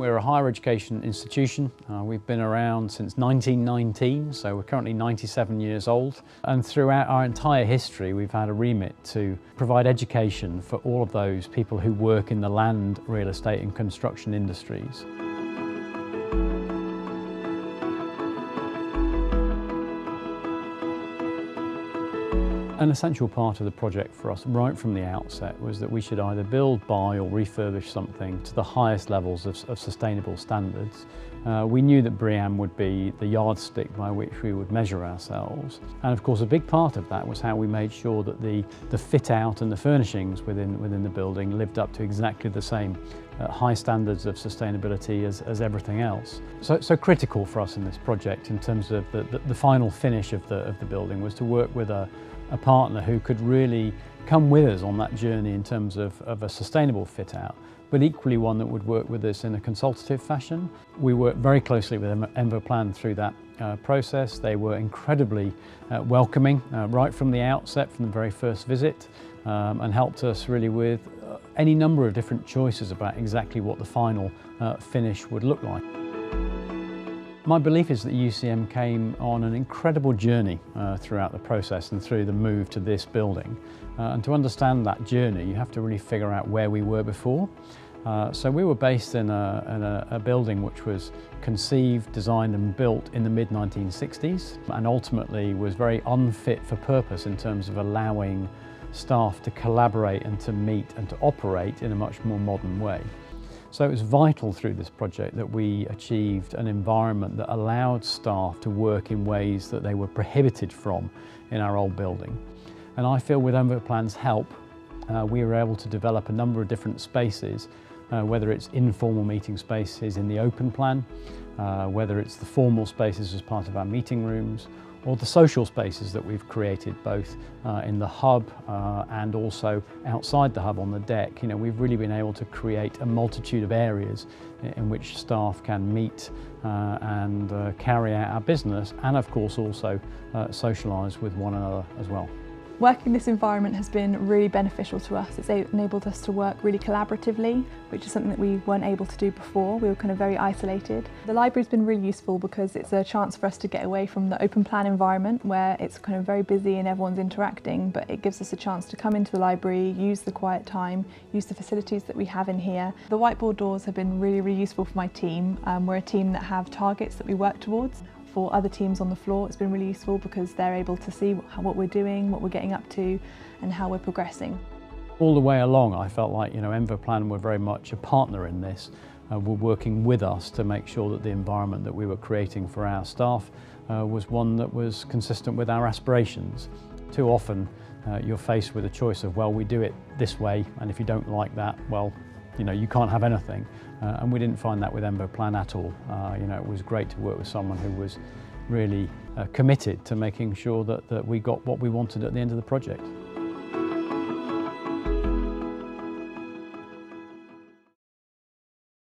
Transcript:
We're a higher education institution. We've been around since 1919, so we're currently 97 years old. And throughout our entire history, we've had a remit to provide education for all of those people who work in the land, real estate and construction industries. An essential part of the project for us right from the outset was that we should either build, buy or refurbish something to the highest levels of sustainable standards. We knew that BREEAM would be the yardstick by which we would measure ourselves. And of course a big part of that was how we made sure that the fit out and the furnishings within the building lived up to exactly the same high standards of sustainability as everything else. So critical for us in this project in terms of the final finish of the building was to work with a partner who could really come with us on that journey in terms of a sustainable fit out, but equally one that would work with us in a consultative fashion. We worked very closely with Envoplan through that process. They were incredibly welcoming right from the outset, from the very first visit, and helped us really with any number of different choices about exactly what the final finish would look like. My belief is that UCM came on an incredible journey throughout the process and through the move to this building. And to understand that journey, you have to really figure out where we were before. So we were based in a building which was conceived, designed and built in the mid-1960s and ultimately was very unfit for purpose in terms of allowing staff to collaborate and to meet and to operate in a much more modern way. So it was vital through this project that we achieved an environment that allowed staff to work in ways that they were prohibited from in our old building. And I feel with Envoplan's help, we were able to develop a number of different spaces, whether it's informal meeting spaces in the open plan, whether it's the formal spaces as part of our meeting rooms, or the social spaces that we've created both in the hub and also outside the hub on the deck. You know, we've really been able to create a multitude of areas in which staff can meet and carry out our business and of course also socialise with one another as well. Working in this environment has been really beneficial to us. It's enabled us to work really collaboratively, which is something that we weren't able to do before. We were kind of very isolated. The library's been really useful because it's a chance for us to get away from the open plan environment where it's kind of very busy and everyone's interacting, but it gives us a chance to come into the library, use the quiet time, use the facilities that we have in here. The whiteboard doors have been really, really useful for my team. We're a team that have targets that we work towards. For other teams on the floor, it's been really useful because they're able to see what we're doing, what we're getting up to, and how we're progressing. All the way along, I felt like Envoplan were very much a partner in this. Were working with us to make sure that the environment that we were creating for our staff was one that was consistent with our aspirations. Too often, you're faced with a choice of, well, we do it this way, and if you don't like that, well, you can't have anything. And we didn't find that with Envoplan at all. It was great to work with someone who was really committed to making sure that we got what we wanted at the end of the project.